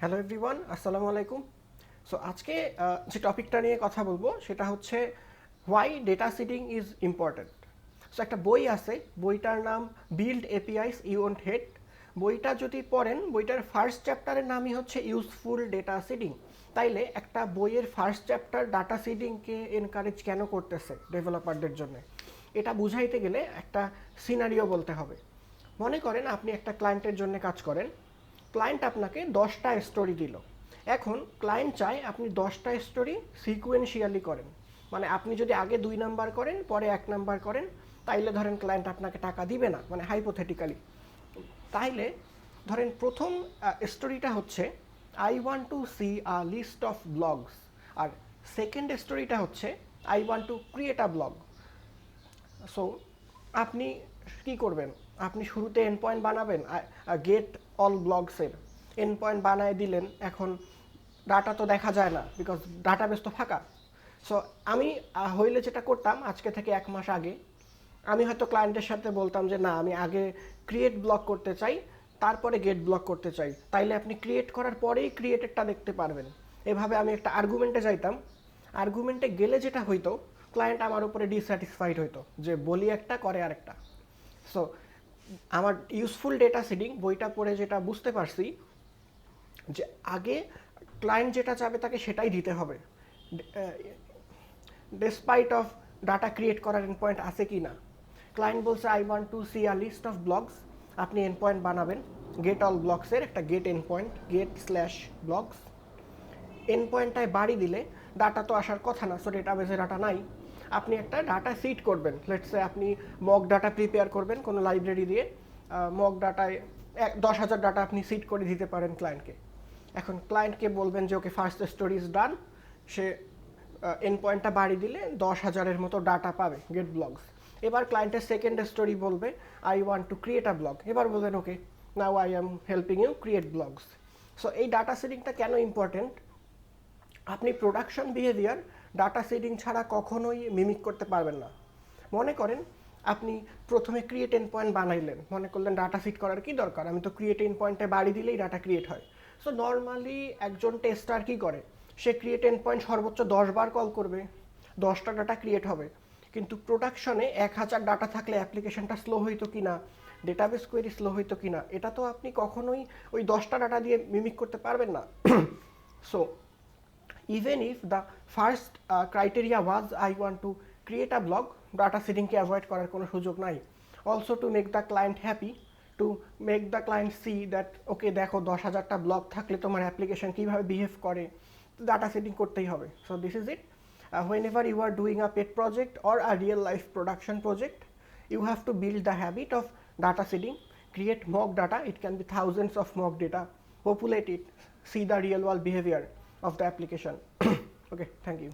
Hello everyone, আসসালামু আলাইকুম। So আজকে যে টপিকটা নিয়ে কথা বলবো সেটা হচ্ছে why data seeding is important. So একটা বই আছে, বইটার নাম বিল্ড এপিআইস ইউ ওন্ট হেট। বইটা যদি পড়েন, বইটার ফার্স্ট চ্যাপ্টারের নামই হচ্ছে ইউজফুল ডেটা সিডিং। তাইলে একটা বইয়ের ফার্স্ট চ্যাপ্টার ডাটা সিডিংকে এনকারেজ কেন করতেছে ডেভেলপারদের জন্য, এটা বুঝাইতে গেলে একটা সিনারিও বলতে হবে। মনে করেন আপনি একটা ক্লায়েন্টের জন্য কাজ করেন। ক্লায়েন্ট আপনাকে 10টা স্টোরি দিল। এখন ক্লায়েন্ট চায় আপনি 10টা স্টোরি সিকুয়েন্সিয়ালি করেন। মানে আপনি যদি আগে 2 নাম্বার করেন, পরে 1 নাম্বার করেন, তাইলে ধরেন ক্লায়েন্ট আপনাকে টাকা দিবে না, মানে হাইপোথেটিক্যালি। তাইলে ধরেন প্রথম স্টোরিটা হচ্ছে I want to see a list of blogs, আর সেকেন্ড স্টোরিটা হচ্ছে I want to create a blog. So আপনি কি করবেন? আপনি শুরুতে এন্ড পয়েন্ট বানাবেন, গেট অল ব্লগসের এন্ড পয়েন্ট বানায় দিলেন। এখন ডাটা তো দেখা যায় না, বিকজ ডাটাবেস তো ফাঁকা। সো আমি হইলে যেটা করতাম, আজকে থেকে 1 মাস আগে আমি হয়তো ক্লায়েন্টের সাথে বলতাম যে না, আমি আগে ক্রিয়েট ব্লগ করতে চাই, তারপরে গেট ব্লগ করতে চাই। তাইলে আপনি ক্রিয়েট করার পরেই ক্রিয়েটেডটা দেখতে পারবেন। এভাবে আমি একটা আর্গুমেন্টে যাইতাম। আর্গুমেন্টে গেলে যেটা হইতো, ক্লায়েন্ট আমার উপরে ডিস্যাটিসফাইড হইতো যে বলি একটা করে আরেকটা। সো আমার ইউজফুল ডেটা সিডিং বইটা পড়ে যেটা বুঝতে পারছি, যে আগে ক্লায়েন্ট যেটা চাবে তাকে সেটাই দিতে হবে, ডেসপাইট অফ ডাটা ক্রিয়েট করার এন্ড পয়েন্ট আছে কি না। ক্লায়েন্ট বলছে I want to see a list of blogs, আপনি এন্ড পয়েন্ট বানাবেন গেট অল ব্লগসের একটা get end point, get slash blogs. End পয়েন্টটায় বাড়ি দিলে ডাটা তো আসার কথা না, সো ডেটাবেসে ডাটা নাই। আপনি একটা ডাটা সিট করবেন, লেটসে আপনি মক ডাটা প্রিপেয়ার করবেন কোনো লাইব্রেরি দিয়ে। মক ডাটায় 10,000 ডাটা আপনি সিট করে দিতে পারেন ক্লায়েন্টকে। এখন ক্লায়েন্টকে বলবেন যে okay first story is done. সে এন্ড পয়েন্টটা বাড়ি দিলে 10,000-এর মতো ডাটা পাবে গেট ব্লগস। এবার ক্লায়েন্টের সেকেন্ড স্টোরি বলবে I want to create a blog. এবার বলবেন okay, now I am helping you create blogs. So এই ডাটা সিডিংটা কেন ইম্পর্টেন্ট? আপনি প্রোডাকশন বিহেভিয়ার ডাটা সিডিং ছাড়া কখনোই মিমিক করতে পারবেন না। মনে করেন আপনি প্রথমে ক্রিয়েট এন্ড পয়েন্ট বানাইলেন, মনে করলেন ডাটা সিট করার কি দরকার, আমি তো ক্রিয়েট এন্ড পয়েন্টে বাড়ি দিলেই ডাটা ক্রিয়েট হয়। সো নর্মালি একজন টেস্টার কি করে, সে ক্রিয়েট এন্ড পয়েন্ট সর্বোচ্চ 10 বার কল করবে, 10টা ডাটা ক্রিয়েট হবে। কিন্তু প্রোডাকশনে 1,000 ডাটা থাকলে অ্যাপ্লিকেশনটা স্লো হইতো কি না, ডেটাবেস কোয়েরি স্লো হইতো কি না, এটা তো আপনি কখনোই ওই 10টা ডাটা দিয়ে মিমিক করতে পারবেন না। So even if the first criteria was I want to create a blog, data seeding K avoid করার কোনো সুযোগ নাই। Also to make the client happy, to make the client see that okay দেখো 10,000টা blog থাকলে তোমার application কীভাবে behave করে, data setting করতেই হবে। So this is it. Whenever you are doing a pet project or a real life production project, you have to build the habit of data seeding, create mock data, it can be thousands of mock data, populate it, see the real world behavior of the application. Okay, thank you.